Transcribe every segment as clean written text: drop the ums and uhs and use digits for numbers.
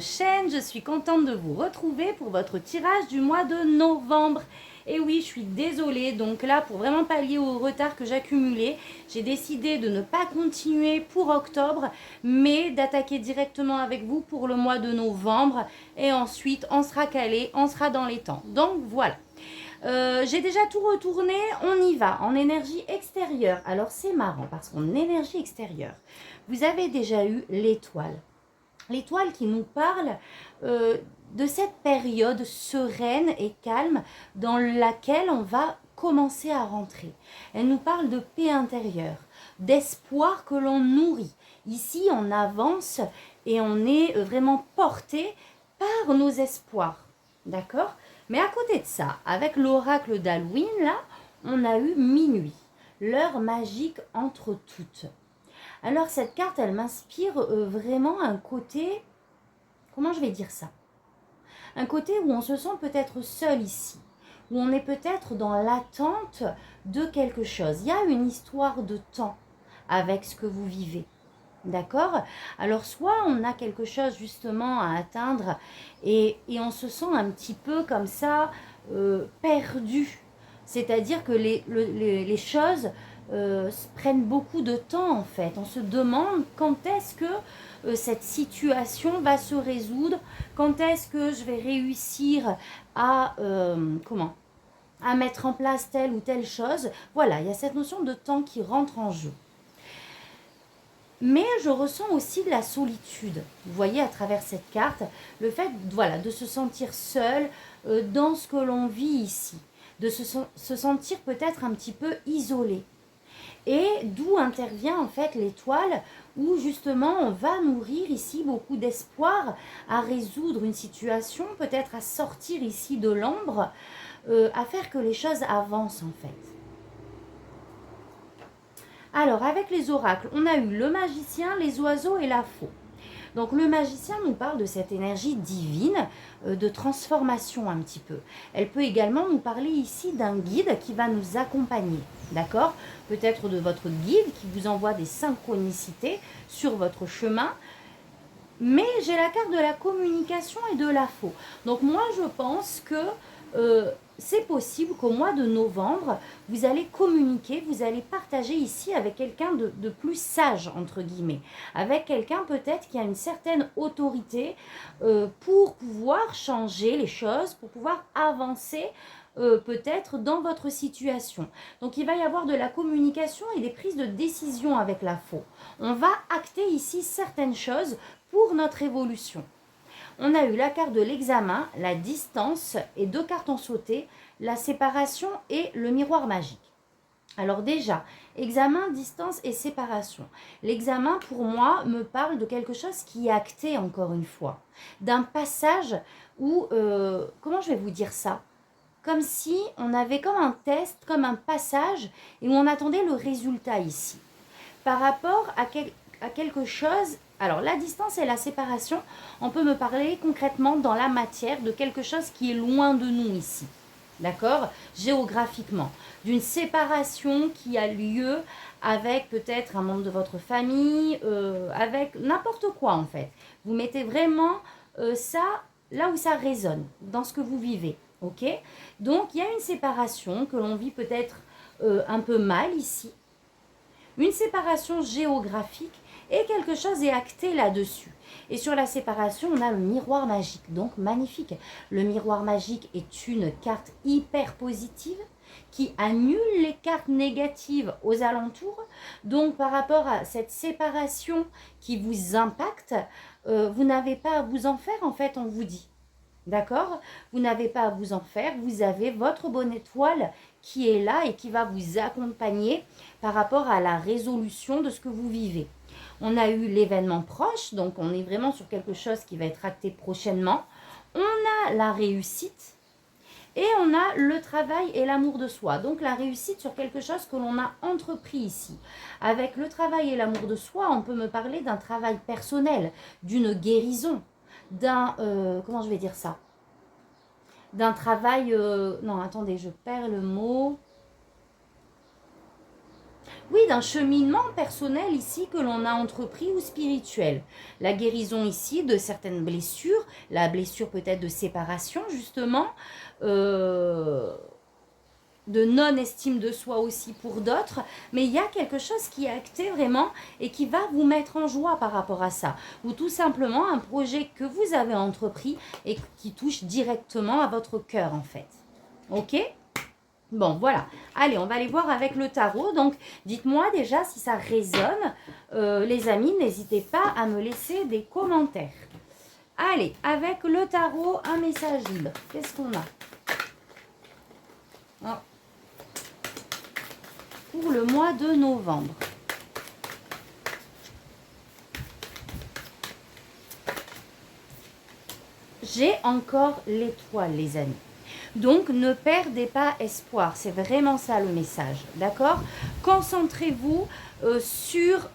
chaîne, je suis contente de vous retrouver pour votre tirage du mois de novembre. Et oui, je suis désolée, donc là, pour vraiment pallier au retard que j'accumulais, j'ai décidé de ne pas continuer pour octobre, mais d'attaquer directement avec vous pour le mois de novembre. Et ensuite, on sera calé, on sera dans les temps. Donc voilà. J'ai déjà tout retourné, on y va, en énergie extérieure. Alors c'est marrant, parce qu'en énergie extérieure, vous avez déjà eu l'étoile. L'étoile qui nous parle de cette période sereine et calme dans laquelle on va commencer à rentrer. Elle nous parle de paix intérieure, d'espoir que l'on nourrit. Ici, on avance et on est vraiment porté par nos espoirs. D'accord? Mais à côté de ça, avec l'oracle d'Halloween, là, on a eu minuit, l'heure magique entre toutes. Alors cette carte, elle m'inspire vraiment un côté, comment je vais dire ça? Un côté où on se sent peut-être seul ici, où on est peut-être dans l'attente de quelque chose. Il y a une histoire de temps avec ce que vous vivez. D'accord? Alors soit on a quelque chose justement à atteindre et on se sent un petit peu comme ça perdu. C'est-à-dire que les choses prennent beaucoup de temps en fait. On se demande quand est-ce que cette situation va se résoudre, quand est-ce que je vais réussir à à mettre en place telle ou telle chose. Voilà, il y a cette notion de temps qui rentre en jeu. Mais je ressens aussi de la solitude. Vous voyez à travers cette carte, le fait voilà, de se sentir seul dans ce que l'on vit ici, de se sentir peut-être un petit peu isolé. Et d'où intervient en fait l'étoile, où justement on va nourrir ici beaucoup d'espoir à résoudre une situation, peut-être à sortir ici de l'ombre, à faire que les choses avancent en fait. Alors, avec les oracles, on a eu le magicien, les oiseaux et la faux. Donc, le magicien nous parle de cette énergie divine, de transformation un petit peu. Elle peut également nous parler ici d'un guide qui va nous accompagner, d'accord? Peut-être de votre guide qui vous envoie des synchronicités sur votre chemin. Mais j'ai la carte de la communication et de la faux. Donc, moi, je pense que c'est possible qu'au mois de novembre, vous allez communiquer, vous allez partager ici avec quelqu'un de plus sage, entre guillemets, avec quelqu'un peut-être qui a une certaine autorité pour pouvoir changer les choses, pour pouvoir avancer peut-être dans votre situation. Donc il va y avoir de la communication et des prises de décision avec la faux. On va acter ici certaines choses pour notre évolution. On a eu la carte de l'examen, la distance et 2 cartes ont sauté, la séparation et le miroir magique. Alors déjà, examen, distance et séparation. L'examen, pour moi, me parle de quelque chose qui est acté, encore une fois. D'un passage où, comment je vais vous dire ça? Comme si on avait comme un test, comme un passage, et où on attendait le résultat ici. Par rapport à quelque chose. Alors, la distance et la séparation, on peut me parler concrètement dans la matière de quelque chose qui est loin de nous ici. D'accord? Géographiquement. D'une séparation qui a lieu avec peut-être un membre de votre famille, avec n'importe quoi en fait. Vous mettez vraiment ça là où ça résonne, dans ce que vous vivez. Ok? Donc, il y a une séparation que l'on vit peut-être un peu mal ici. Une séparation géographique et quelque chose est acté là-dessus. Et sur la séparation, on a le miroir magique, donc magnifique. Le miroir magique est une carte hyper positive qui annule les cartes négatives aux alentours. Donc par rapport à cette séparation qui vous impacte, vous n'avez pas à vous en faire en fait, on vous dit. D'accord? Vous n'avez pas à vous en faire, vous avez votre bonne étoile qui est là et qui va vous accompagner par rapport à la résolution de ce que vous vivez. On a eu l'événement proche, donc on est vraiment sur quelque chose qui va être acté prochainement. On a la réussite et on a le travail et l'amour de soi. Donc la réussite sur quelque chose que l'on a entrepris ici. Avec le travail et l'amour de soi, on peut me parler d'un travail personnel, d'une guérison, d'un, comment je vais dire ça? D'un travail, non attendez, je perds le mot. oui, d'un cheminement personnel ici que l'on a entrepris ou spirituel. La guérison ici de certaines blessures, la blessure peut-être de séparation justement, euh, de non-estime de soi aussi pour d'autres, mais il y a quelque chose qui est acté vraiment et qui va vous mettre en joie par rapport à ça. Ou tout simplement un projet que vous avez entrepris et qui touche directement à votre cœur en fait. Ok ? Bon, voilà. Allez, on va aller voir avec le tarot. Donc, dites-moi déjà si ça résonne. Les amis, n'hésitez pas à me laisser des commentaires. Allez, avec le tarot, un message libre. Qu'est-ce qu'on a? Oh. Pour le mois de novembre. J'ai encore l'étoile, les amis. Donc, ne perdez pas espoir. C'est vraiment ça le message. D'accord? Concentrez-vous sur...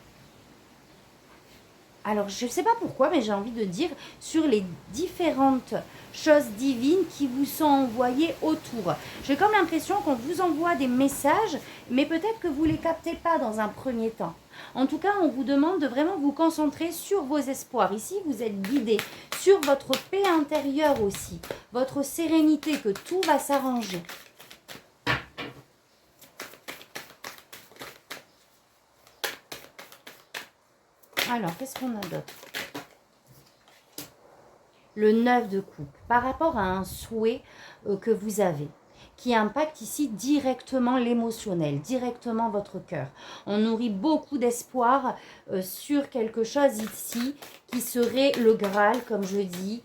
Alors, je ne sais pas pourquoi, mais j'ai envie de dire sur les différentes choses divines qui vous sont envoyées autour. J'ai comme l'impression qu'on vous envoie des messages, mais peut-être que vous ne les captez pas dans un premier temps. En tout cas, on vous demande de vraiment vous concentrer sur vos espoirs. Ici, vous êtes guidé sur votre paix intérieure aussi, votre sérénité, que tout va s'arranger. Alors, qu'est-ce qu'on a d'autre? Le 9 de coupe, par rapport à un souhait que vous avez, qui impacte ici directement l'émotionnel, directement votre cœur. On nourrit beaucoup d'espoir sur quelque chose ici qui serait le Graal, comme je dis,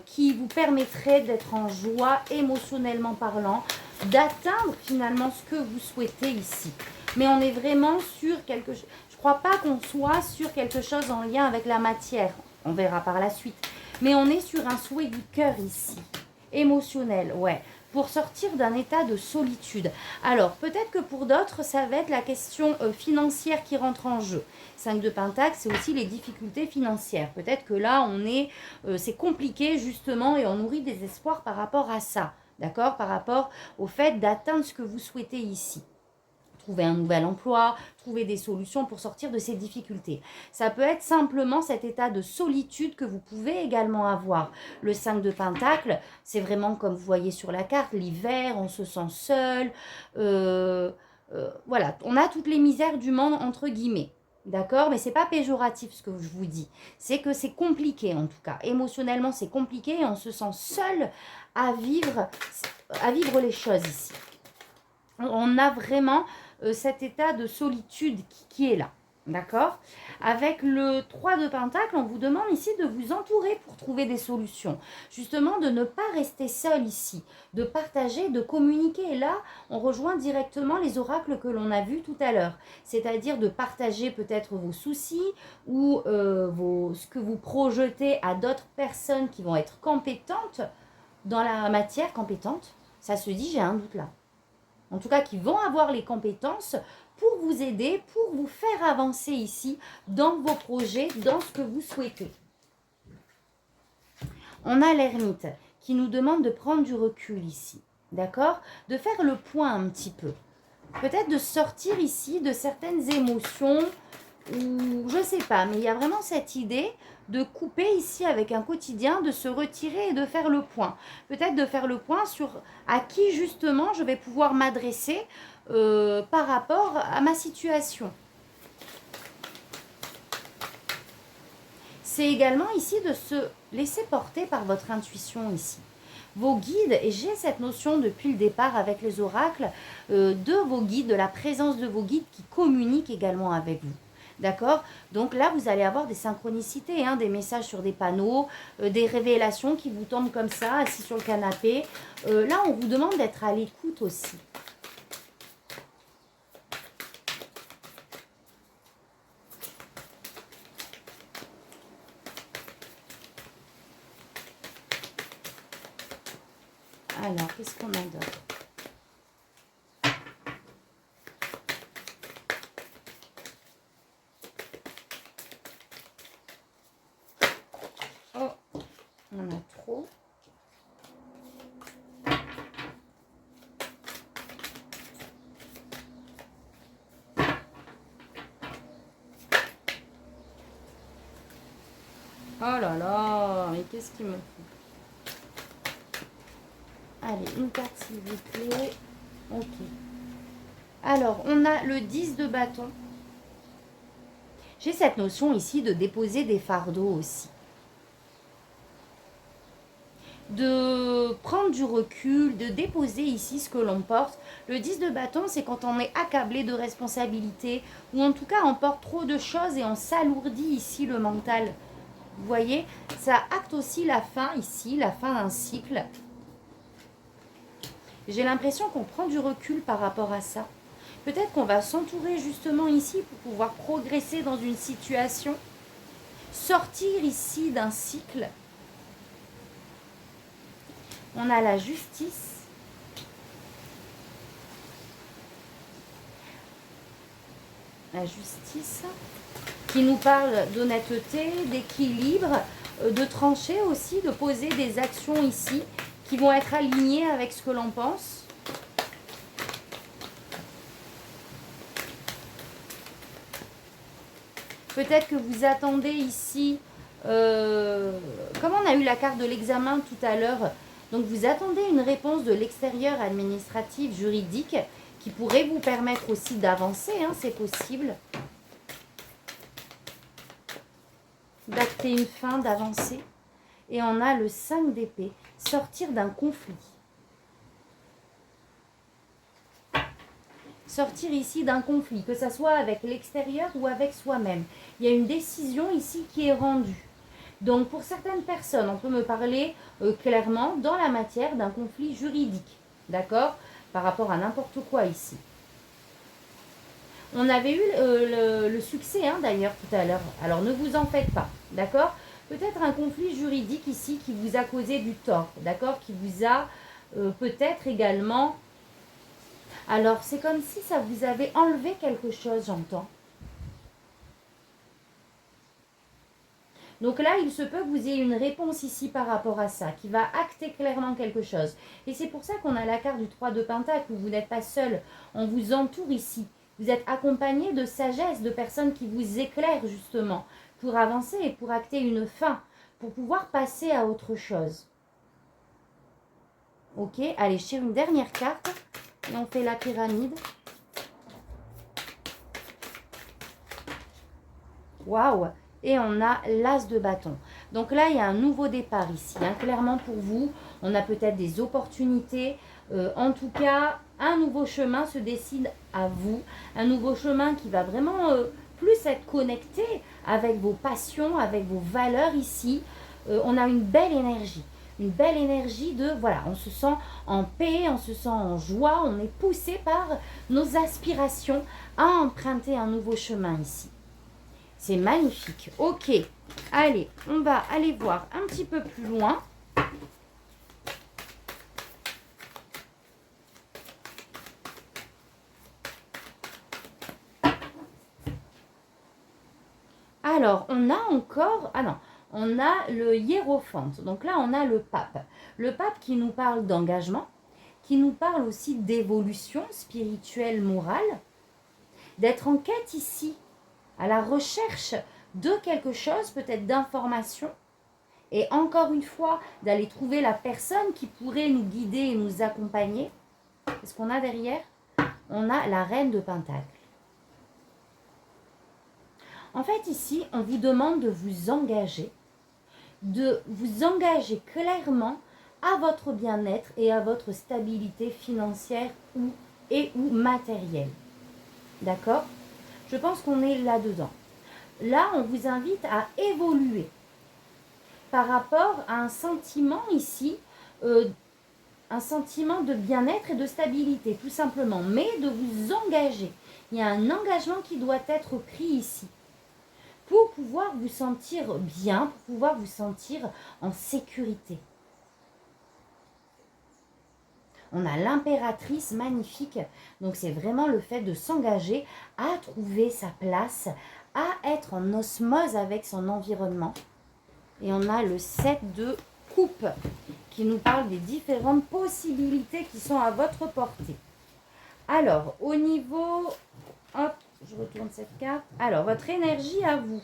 qui vous permettrait d'être en joie émotionnellement parlant, d'atteindre finalement ce que vous souhaitez ici. Mais on est vraiment sur quelque chose, je ne crois pas qu'on soit sur quelque chose en lien avec la matière, on verra par la suite. Mais on est sur un souhait du cœur ici, émotionnel, ouais, pour sortir d'un état de solitude. Alors, peut-être que pour d'autres, ça va être la question financière qui rentre en jeu. 5 de Pentacle, c'est aussi les difficultés financières. Peut-être que là, c'est compliqué justement et on nourrit des espoirs par rapport à ça, d'accord? Par rapport au fait d'atteindre ce que vous souhaitez ici. Trouver un nouvel emploi, trouver des solutions pour sortir de ces difficultés. Ça peut être simplement cet état de solitude que vous pouvez également avoir. Le 5 de Pentacle, c'est vraiment comme vous voyez sur la carte, l'hiver, on se sent seul. Voilà, on a toutes les misères du monde entre guillemets. D'accord? Mais c'est pas péjoratif ce que je vous dis. C'est que c'est compliqué en tout cas. Émotionnellement, c'est compliqué et on se sent seul à vivre les choses ici. On a vraiment cet état de solitude qui est là. D'accord? Avec le 3 de Pentacle, on vous demande ici de vous entourer pour trouver des solutions. Justement, de ne pas rester seul ici, de partager, de communiquer. Et là, on rejoint directement les oracles que l'on a vus tout à l'heure. C'est-à-dire de partager peut-être vos soucis ou ce que vous projetez à d'autres personnes qui vont être compétentes dans la matière, compétentes. Ça se dit, j'ai un doute là. En tout cas, qui vont avoir les compétences pour vous aider, pour vous faire avancer ici dans vos projets, dans ce que vous souhaitez. On a l'ermite qui nous demande de prendre du recul ici, d'accord? De faire le point un petit peu. Peut-être de sortir ici de certaines émotions ou je ne sais pas, mais il y a vraiment cette idée de couper ici avec un quotidien, de se retirer et de faire le point. Peut-être de faire le point sur à qui justement je vais pouvoir m'adresser par rapport à ma situation. C'est également ici de se laisser porter par votre intuition ici. Vos guides, et j'ai cette notion depuis le départ avec les oracles, de vos guides, de la présence de vos guides qui communiquent également avec vous. D'accord? Donc là, vous allez avoir des synchronicités, des messages sur des panneaux, des révélations qui vous tombent comme ça, assis sur le canapé. Là, on vous demande d'être à l'écoute aussi. Alors, qu'est-ce qu'on a d'autre? Oh, on a trop. Oh là là, mais qu'est-ce qu'il me faut? Allez, une carte s'il vous plaît. Ok. Alors, on a le 10 de bâton. J'ai cette notion ici de déposer des fardeaux aussi. De prendre du recul, de déposer ici ce que l'on porte. Le 10 de bâton, c'est quand on est accablé de responsabilités, ou en tout cas on porte trop de choses et on s'alourdit ici le mental. Vous voyez, ça acte aussi la fin ici, la fin d'un cycle. J'ai l'impression qu'on prend du recul par rapport à ça. Peut-être qu'on va s'entourer justement ici pour pouvoir progresser dans une situation, sortir ici d'un cycle. On a la justice. La justice qui nous parle d'honnêteté, d'équilibre, de trancher aussi, de poser des actions ici qui vont être alignées avec ce que l'on pense. Peut-être que vous attendez ici, comme on a eu la carte de l'examen tout à l'heure, donc vous attendez une réponse de l'extérieur administratif, juridique, qui pourrait vous permettre aussi d'avancer, hein, c'est possible. D'acter une fin, d'avancer. Et on a le 5 d'épée, sortir d'un conflit. Sortir ici d'un conflit, que ce soit avec l'extérieur ou avec soi-même. Il y a une décision ici qui est rendue. Donc pour certaines personnes, on peut me parler clairement dans la matière d'un conflit juridique, d'accord, par rapport à n'importe quoi ici. On avait eu le succès hein, d'ailleurs tout à l'heure, alors ne vous en faites pas, d'accord. Peut-être un conflit juridique ici qui vous a causé du tort, d'accord, qui vous a peut-être également... Alors c'est comme si ça vous avait enlevé quelque chose, j'entends. Donc là, il se peut que vous ayez une réponse ici par rapport à ça, qui va acter clairement quelque chose. Et c'est pour ça qu'on a la carte du 3 de Pentacle, où vous n'êtes pas seul. On vous entoure ici. Vous êtes accompagné de sagesse, de personnes qui vous éclairent justement, pour avancer et pour acter une fin, pour pouvoir passer à autre chose. Ok, allez, je tire une dernière carte, et on fait la pyramide. Waouh! Et on a l'as de bâton. Donc là, il y a un nouveau départ ici. Hein. Clairement pour vous, on a peut-être des opportunités. En tout cas, un nouveau chemin se décide à vous. Un nouveau chemin qui va vraiment plus être connecté avec vos passions, avec vos valeurs ici. On a une belle énergie. Une belle énergie de, voilà, on se sent en paix, on se sent en joie. On est poussé par nos aspirations à emprunter un nouveau chemin ici. C'est magnifique. Ok, allez, on va aller voir un petit peu plus loin. Alors, on a encore... Ah non, on a le hiérophante. Donc là, on a le pape. Le pape qui nous parle d'engagement, qui nous parle aussi d'évolution spirituelle, morale, d'être en quête ici, à la recherche de quelque chose, peut-être d'information. Et encore une fois, d'aller trouver la personne qui pourrait nous guider et nous accompagner. Qu'est-ce qu'on a derrière? On a la reine de Pentacle. En fait, ici, on vous demande de vous engager clairement à votre bien-être et à votre stabilité financière ou matérielle. D'accord? Je pense qu'on est là-dedans. Là, on vous invite à évoluer par rapport à un sentiment ici, un sentiment de bien-être et de stabilité, tout simplement, mais de vous engager. Il y a un engagement qui doit être pris ici pour pouvoir vous sentir bien, pour pouvoir vous sentir en sécurité. On a l'impératrice magnifique, donc c'est vraiment le fait de s'engager à trouver sa place, à être en osmose avec son environnement. Et on a le 7 de coupe qui nous parle des différentes possibilités qui sont à votre portée. Alors, au niveau... Hop, je retourne cette carte. Alors, votre énergie à vous.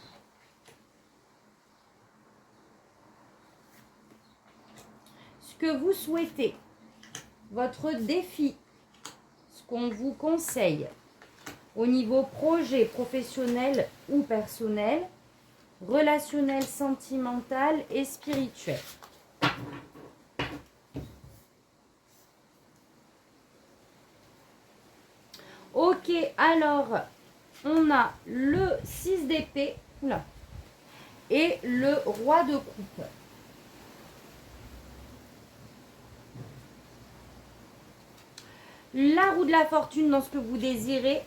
que vous souhaitez, votre défi, ce qu'on vous conseille au niveau projet, professionnel ou personnel, relationnel, sentimental et spirituel. Ok, alors, on a le 6 d'épée et le roi de coupe. La roue de la fortune dans ce que vous désirez.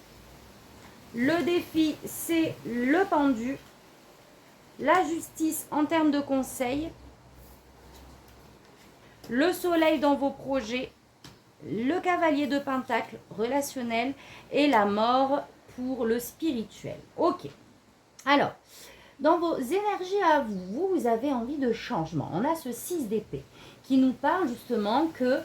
Le défi, c'est le pendu. La justice en termes de conseils. Le soleil dans vos projets. Le cavalier de pentacle relationnel et la mort pour le spirituel. Ok. Alors, dans vos énergies à vous, vous avez envie de changement. On a ce 6 d'épée qui nous parle justement que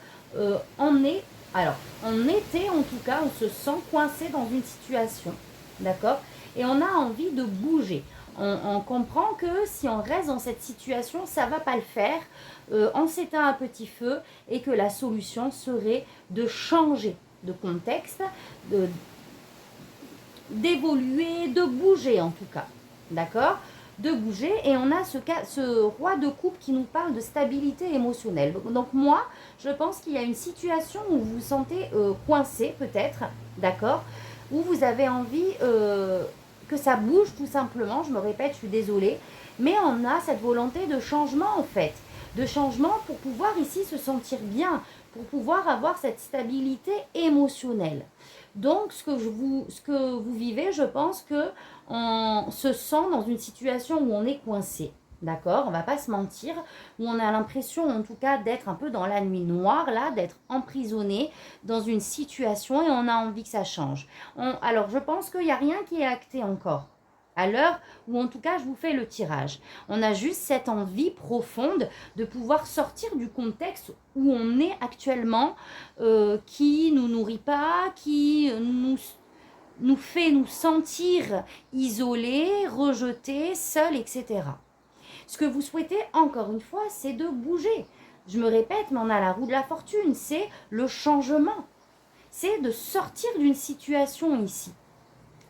en été en tout cas, on se sent coincé dans une situation, d'accord? Et on a envie de bouger. On comprend que si on reste dans cette situation, ça ne va pas le faire. On s'éteint un petit feu et que la solution serait de changer de contexte, d'évoluer, de bouger en tout cas. D'accord? De bouger. Et on a ce roi de coupe qui nous parle de stabilité émotionnelle. Donc moi, je pense qu'il y a une situation où vous vous sentez coincé peut-être, d'accord? Où vous avez envie que ça bouge tout simplement. Je me répète, je suis désolée. Mais on a cette volonté de changement en fait. De changement pour pouvoir ici se sentir bien, pour pouvoir avoir cette stabilité émotionnelle. Donc, ce que vous vivez, je pense que on se sent dans une situation où on est coincé. D'accord? On va pas se mentir, où on a l'impression en tout cas d'être un peu dans la nuit noire, là, d'être emprisonné dans une situation et on a envie que ça change. Alors, je pense qu'il n'y a rien qui est acté encore. À l'heure où en tout cas je vous fais le tirage. On a juste cette envie profonde de pouvoir sortir du contexte où on est actuellement, qui nous nourrit pas, qui nous fait nous sentir isolés, rejetés, seuls, etc. Ce que vous souhaitez, encore une fois, c'est de bouger. Je me répète, mais on a la roue de la fortune, c'est le changement. C'est de sortir d'une situation ici.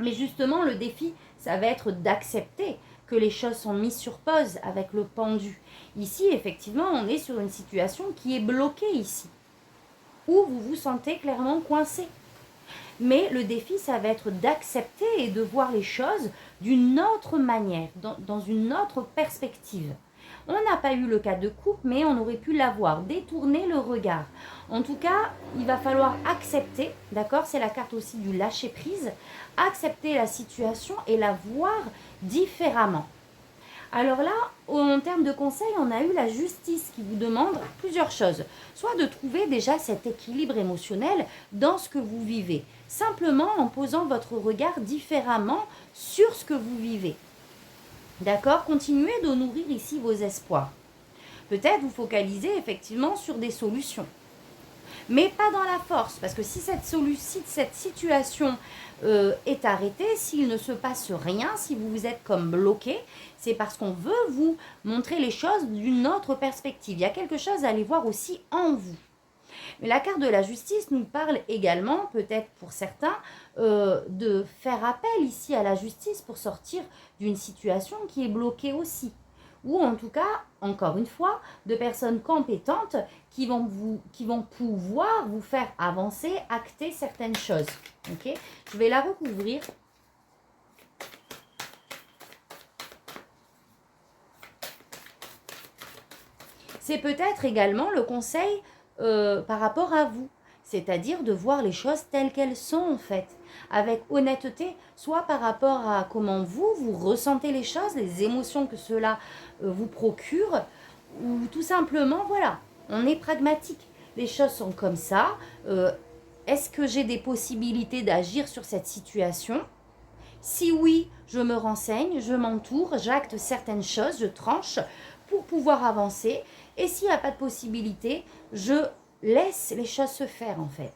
Mais justement, le défi, ça va être d'accepter que les choses sont mises sur pause avec le pendu. Ici, effectivement, on est sur une situation qui est bloquée ici, où vous vous sentez clairement coincé. Mais le défi, ça va être d'accepter et de voir les choses d'une autre manière, dans une autre perspective. On n'a pas eu le cas de coupe, mais on aurait pu l'avoir, détourner le regard. En tout cas, il va falloir accepter, d'accord? C'est la carte aussi du lâcher prise. Accepter la situation et la voir différemment. Alors là, en termes de conseils, on a eu la justice qui vous demande plusieurs choses. Soit de trouver déjà cet équilibre émotionnel dans ce que vous vivez, simplement en posant votre regard différemment sur ce que vous vivez. D'accord? Continuez de nourrir ici vos espoirs. Peut-être vous focaliser effectivement sur des solutions. Mais pas dans la force, parce que si cette situation est arrêtée, s'il ne se passe rien, si vous vous êtes comme bloqué, c'est parce qu'on veut vous montrer les choses d'une autre perspective. Il y a quelque chose à aller voir aussi en vous. Mais la carte de la justice nous parle également, peut-être pour certains, de faire appel ici à la justice pour sortir d'une situation qui est bloquée aussi. Ou en tout cas, encore une fois, de personnes compétentes qui vont pouvoir vous faire avancer, acter certaines choses. Okay? Je vais la recouvrir. C'est peut-être également le conseil par rapport à vous, c'est-à-dire de voir les choses telles qu'elles sont en fait, avec honnêteté, soit par rapport à comment vous ressentez les choses, les émotions que cela vous procure, ou tout simplement, voilà, on est pragmatique. Les choses sont comme ça. Est-ce que j'ai des possibilités d'agir sur cette situation ? Si oui, je me renseigne, je m'entoure, j'acte certaines choses, je tranche pour pouvoir avancer. Et s'il n'y a pas de possibilité, je laisse les choses se faire en fait.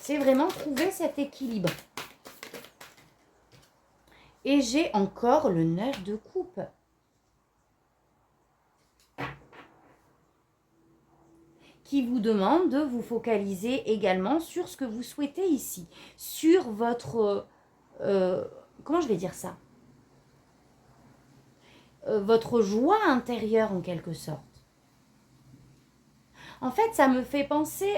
C'est vraiment trouver cet équilibre. Et j'ai encore le 9 de coupe. qui vous demande de vous focaliser également sur ce que vous souhaitez ici, sur votre, comment je vais dire ça, votre joie intérieure en quelque sorte. En fait, ça me fait penser,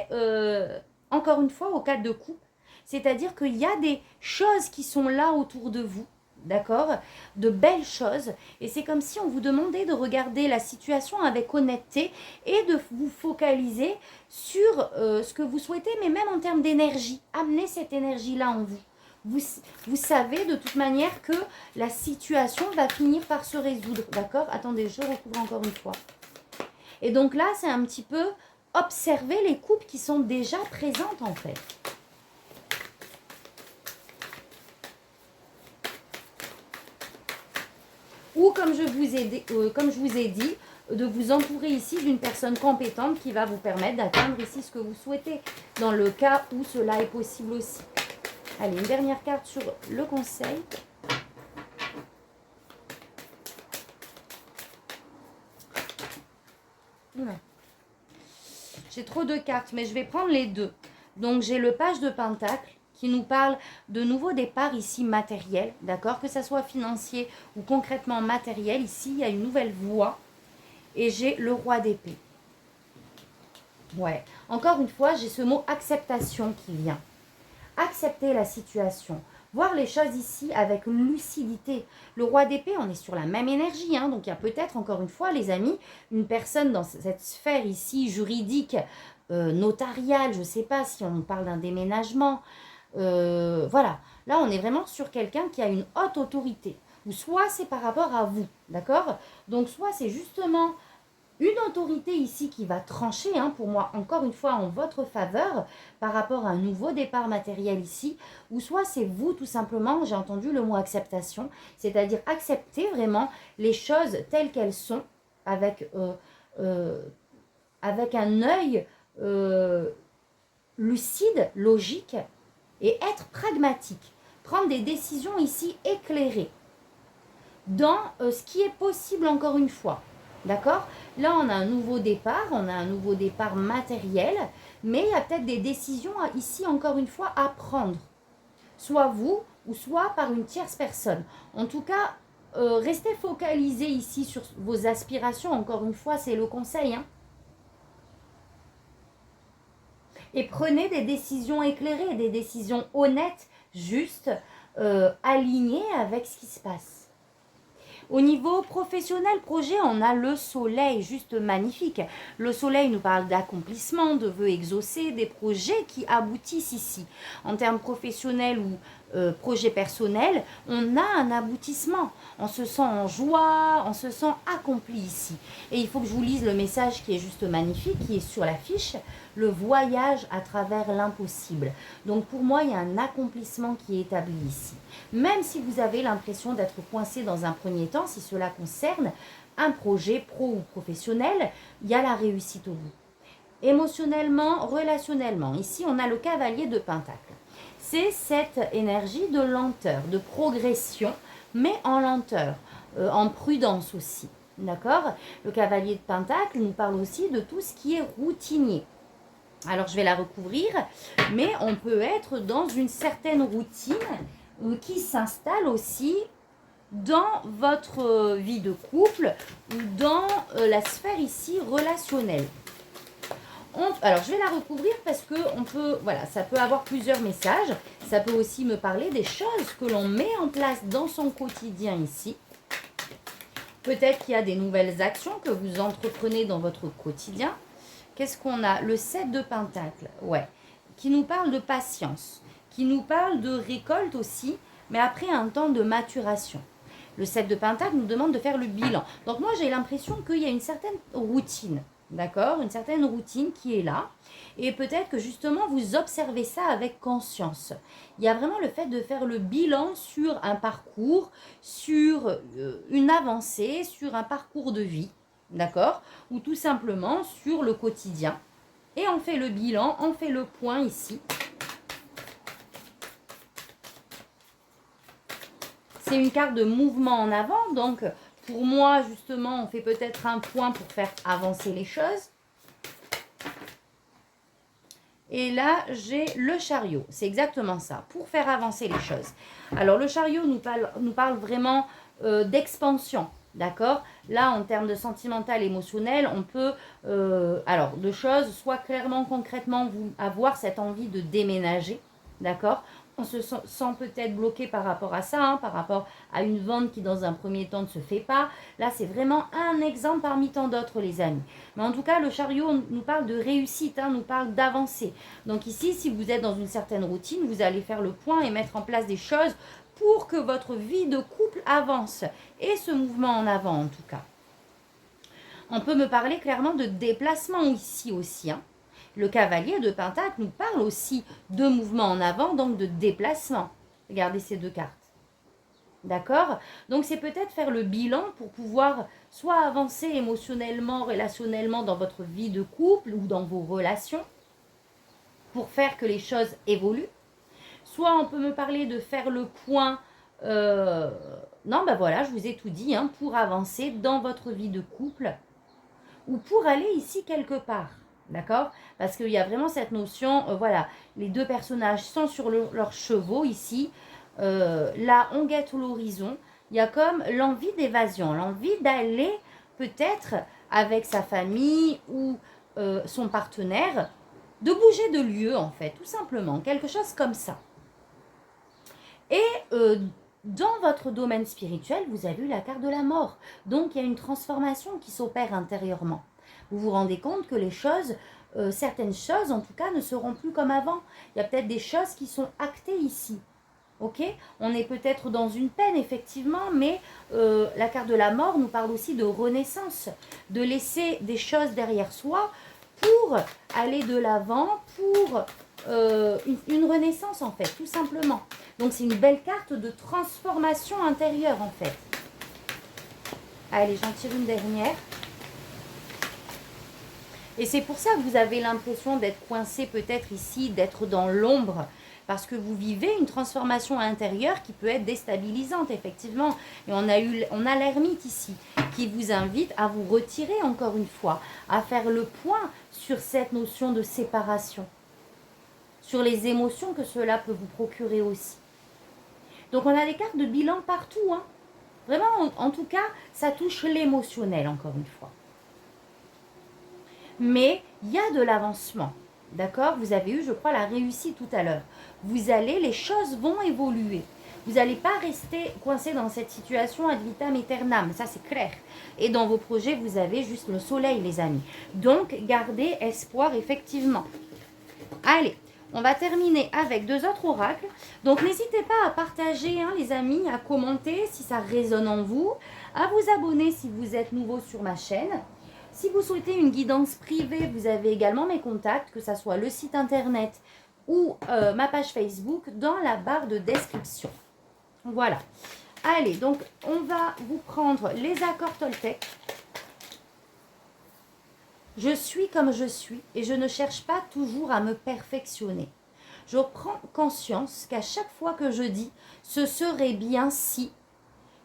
encore une fois, au cadre de couple. C'est-à-dire qu'il y a des choses qui sont là autour de vous, d'accord? De belles choses. Et c'est comme si on vous demandait de regarder la situation avec honnêteté et de vous focaliser sur ce que vous souhaitez, mais même en termes d'énergie. Amenez cette énergie-là en vous. Vous savez de toute manière que la situation va finir par se résoudre, d'accord? Attendez, je recouvre encore une fois. Et donc là, c'est un petit peu observer les couples qui sont déjà présentes en fait. Ou comme je vous ai dit, de vous entourer ici d'une personne compétente qui va vous permettre d'atteindre ici ce que vous souhaitez, dans le cas où cela est possible aussi. Allez, une dernière carte sur le conseil. J'ai trop de cartes, mais je vais prendre les deux. Donc, j'ai le page de Pentacle qui nous parle de nouveaux départs ici matériels, d'accord? Que ça soit financier ou concrètement matériel. Ici, il y a une nouvelle voie. Et j'ai le roi d'épée. Ouais. Encore une fois, j'ai ce mot acceptation qui vient. Accepter la situation. Voir les choses ici avec lucidité. Le roi d'épée, on est sur la même énergie. Hein, donc, il y a peut-être, encore une fois, les amis, une personne dans cette sphère ici juridique, notariale, je ne sais pas si on parle d'un déménagement. Voilà. Là, on est vraiment sur quelqu'un qui a une haute autorité. Ou soit c'est par rapport à vous. D'accord? Donc, soit c'est justement une autorité ici qui va trancher, hein, pour moi, encore une fois, en votre faveur, par rapport à un nouveau départ matériel ici, ou soit c'est vous, tout simplement, j'ai entendu le mot acceptation, c'est-à-dire accepter vraiment les choses telles qu'elles sont, avec un œil lucide, logique, et être pragmatique. Prendre des décisions ici éclairées, dans ce qui est possible, encore une fois. D'accord? Là, on a un nouveau départ matériel, mais il y a peut-être des décisions ici, encore une fois, à prendre. Soit vous, ou soit par une tierce personne. En tout cas, restez focalisé ici sur vos aspirations. Encore une fois, c'est le conseil. Hein. Et prenez des décisions éclairées, des décisions honnêtes, justes, alignées avec ce qui se passe. Au niveau professionnel, projet, on a le soleil, juste magnifique. Le soleil nous parle d'accomplissement, de vœux exaucés, des projets qui aboutissent ici. En termes professionnels ou projet personnel, on a un aboutissement. On se sent en joie, on se sent accompli ici. Et il faut que je vous lise le message qui est juste magnifique, qui est sur l'affiche. Le voyage à travers l'impossible. Donc pour moi, il y a un accomplissement qui est établi ici. Même si vous avez l'impression d'être coincé dans un premier temps, si cela concerne un projet pro ou professionnel, il y a la réussite au bout. Émotionnellement, relationnellement, ici on a le cavalier de Pentacle. C'est cette énergie de lenteur, de progression, mais en lenteur, en prudence aussi. D'accord? Le cavalier de Pentacle nous parle aussi de tout ce qui est routinier. Alors, je vais la recouvrir, mais on peut être dans une certaine routine qui s'installe aussi dans votre vie de couple ou dans la sphère ici relationnelle. Alors, je vais la recouvrir parce que voilà, ça peut avoir plusieurs messages. Ça peut aussi me parler des choses que l'on met en place dans son quotidien ici. Peut-être qu'il y a des nouvelles actions que vous entreprenez dans votre quotidien. Qu'est-ce qu'on a? Le 7 de Pentacle, ouais, qui nous parle de patience, qui nous parle de récolte aussi, mais après un temps de maturation. Le 7 de Pentacle nous demande de faire le bilan. Donc moi, j'ai l'impression qu'il y a une certaine routine, d'accord? Une certaine routine qui est là. Et peut-être que justement, vous observez ça avec conscience. Il y a vraiment le fait de faire le bilan sur un parcours, sur une avancée, sur un parcours de vie. D'accord? Ou tout simplement sur le quotidien. Et on fait le bilan, on fait le point ici. C'est une carte de mouvement en avant. Donc, pour moi, justement, on fait peut-être un point pour faire avancer les choses. Et là, j'ai le chariot. C'est exactement ça, pour faire avancer les choses. Alors, le chariot nous parle vraiment d'expansion, d'accord? Là, en termes de sentimental, émotionnel, on peut, alors, de choses, soit clairement, concrètement, vous avoir cette envie de déménager, d'accord? On se sent peut-être bloqué par rapport à ça, hein, par rapport à une vente qui, dans un premier temps, ne se fait pas. Là, c'est vraiment un exemple parmi tant d'autres, les amis. Mais en tout cas, le chariot nous parle de réussite, hein, nous parle d'avancée. Donc ici, si vous êtes dans une certaine routine, vous allez faire le point et mettre en place des choses pour que votre vie de couple avance. Et ce mouvement en avant, en tout cas. On peut me parler clairement de déplacement ici aussi, hein. Le cavalier de Pentacle nous parle aussi de mouvement en avant, donc de déplacement. Regardez ces deux cartes. D'accord? Donc, c'est peut-être faire le bilan pour pouvoir soit avancer émotionnellement, relationnellement dans votre vie de couple ou dans vos relations, pour faire que les choses évoluent. Soit on peut me parler de faire le point. Non, ben voilà, je vous ai tout dit, hein, pour avancer dans votre vie de couple ou pour aller ici quelque part. D'accord? Parce qu'il y a vraiment cette notion, voilà, les deux personnages sont sur leurs chevaux ici. Là, on guette l'horizon. Il y a comme l'envie d'évasion, l'envie d'aller peut-être avec sa famille ou son partenaire, de bouger de lieu en fait, tout simplement, quelque chose comme ça. Et dans votre domaine spirituel, vous avez eu la carte de la mort. Donc, il y a une transformation qui s'opère intérieurement. Vous vous rendez compte que les choses, certaines choses en tout cas, ne seront plus comme avant. Il y a peut-être des choses qui sont actées ici. Ok? On est peut-être dans une peine, effectivement, mais la carte de la mort nous parle aussi de renaissance, de laisser des choses derrière soi pour aller de l'avant, pour une renaissance, en fait, tout simplement. Donc, c'est une belle carte de transformation intérieure, en fait. Allez, j'en tire une dernière. Et c'est pour ça que vous avez l'impression d'être coincé peut-être ici, d'être dans l'ombre, parce que vous vivez une transformation intérieure qui peut être déstabilisante, effectivement. Et on a l'ermite ici, qui vous invite à vous retirer encore une fois, à faire le point sur cette notion de séparation, sur les émotions que cela peut vous procurer aussi. Donc on a des cartes de bilan partout, hein. Vraiment, en tout cas, ça touche l'émotionnel, encore une fois. Mais il y a de l'avancement, d'accord? Vous avez eu, je crois, la réussite tout à l'heure. Les choses vont évoluer. Vous n'allez pas rester coincé dans cette situation ad vitam aeternam, ça c'est clair. Et dans vos projets, vous avez juste le soleil, les amis. Donc, gardez espoir, effectivement. Allez, on va terminer avec deux autres oracles. Donc, n'hésitez pas à partager, hein, les amis, à commenter si ça résonne en vous, à vous abonner si vous êtes nouveau sur ma chaîne. Si vous souhaitez une guidance privée, vous avez également mes contacts, que ce soit le site internet ou ma page Facebook dans la barre de description. Voilà. Allez, donc on va vous prendre les accords Toltec. Je suis comme je suis et je ne cherche pas toujours à me perfectionner. Je prends conscience qu'à chaque fois que je dis « ce serait bien si »,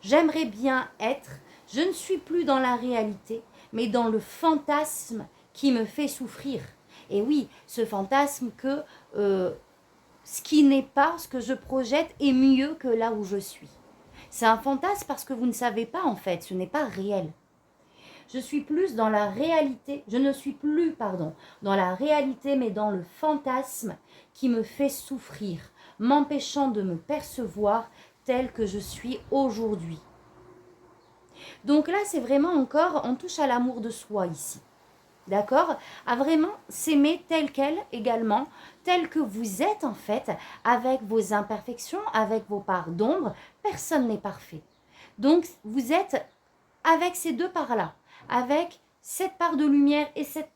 j'aimerais bien être, je ne suis plus dans la réalité, mais dans le fantasme qui me fait souffrir. Et oui, ce fantasme que ce qui n'est pas, ce que je projette est mieux que là où je suis. C'est un fantasme parce que vous ne savez pas en fait, ce n'est pas réel. Je suis plus dans la réalité, je ne suis plus, pardon, dans la réalité, mais dans le fantasme qui me fait souffrir, m'empêchant de me percevoir tel que je suis aujourd'hui. Donc là, c'est vraiment encore, on touche à l'amour de soi ici. D'accord? À vraiment s'aimer tel quel également, tel que vous êtes en fait, avec vos imperfections, avec vos parts d'ombre. Personne n'est parfait. Donc, vous êtes avec ces deux parts-là, avec cette part de lumière et cette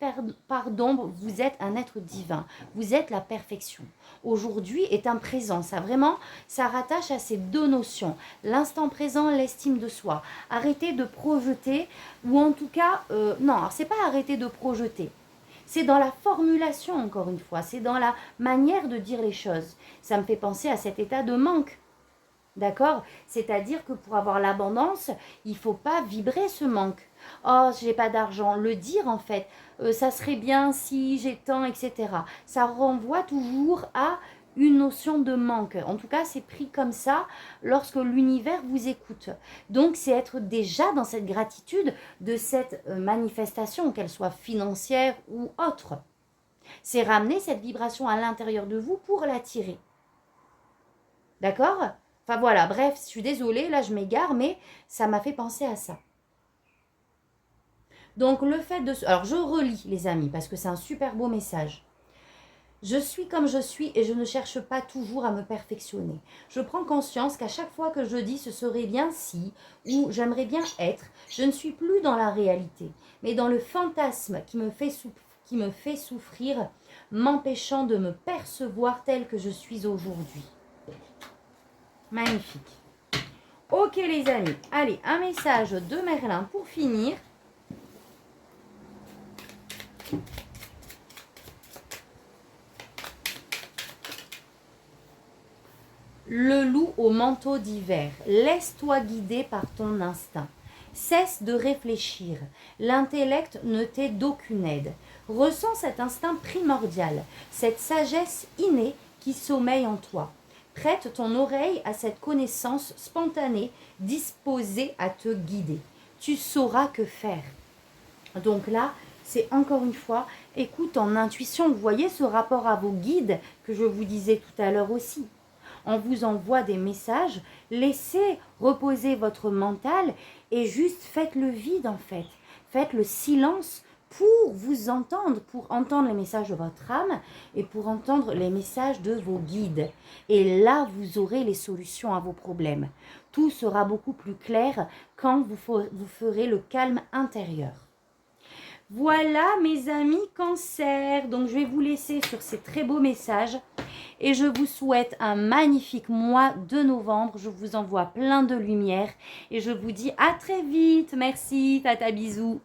part d'ombre, vous êtes un être divin. Vous êtes la perfection. Aujourd'hui est un présent. Ça rattache à ces deux notions. L'instant présent, l'estime de soi. Arrêtez de projeter, ou en tout cas, non, alors c'est pas arrêter de projeter. C'est dans la formulation, encore une fois. C'est dans la manière de dire les choses. Ça me fait penser à cet état de manque. D'accord? C'est-à-dire que pour avoir l'abondance, il ne faut pas vibrer ce manque. Oh, j'ai pas d'argent. Le dire en fait, ça serait bien si j'ai tant, etc. Ça renvoie toujours à une notion de manque. En tout cas, c'est pris comme ça lorsque l'univers vous écoute. Donc, c'est être déjà dans cette gratitude de cette manifestation, qu'elle soit financière ou autre. C'est ramener cette vibration à l'intérieur de vous pour l'attirer. D'accord? Enfin voilà, bref, je suis désolée, là je m'égare, mais ça m'a fait penser à ça. Donc le fait de... Alors je relis les amis, parce que c'est un super beau message. Je suis comme je suis et je ne cherche pas toujours à me perfectionner. Je prends conscience qu'à chaque fois que je dis ce serait bien si ou j'aimerais bien être, je ne suis plus dans la réalité, mais dans le fantasme qui me fait souffrir, m'empêchant de me percevoir tel que je suis aujourd'hui. Magnifique. Ok les amis, allez, un message de Merlin pour finir. Le loup au manteau d'hiver, laisse-toi guider par ton instinct. Cesse de réfléchir, l'intellect ne t'est d'aucune aide. Ressens cet instinct primordial, cette sagesse innée qui sommeille en toi. Prête ton oreille à cette connaissance spontanée, disposée à te guider. Tu sauras que faire. Donc là, c'est encore une fois, écoute en intuition. Vous voyez ce rapport à vos guides que je vous disais tout à l'heure aussi. On vous envoie des messages, laissez reposer votre mental et juste faites le vide en fait. Faites le silence pour vous entendre, pour entendre les messages de votre âme et pour entendre les messages de vos guides. Et là, vous aurez les solutions à vos problèmes. Tout sera beaucoup plus clair quand vous ferez le calme intérieur. Voilà mes amis Cancer, donc je vais vous laisser sur ces très beaux messages et je vous souhaite un magnifique mois de novembre. Je vous envoie plein de lumière et je vous dis à très vite. Merci, tata bisous.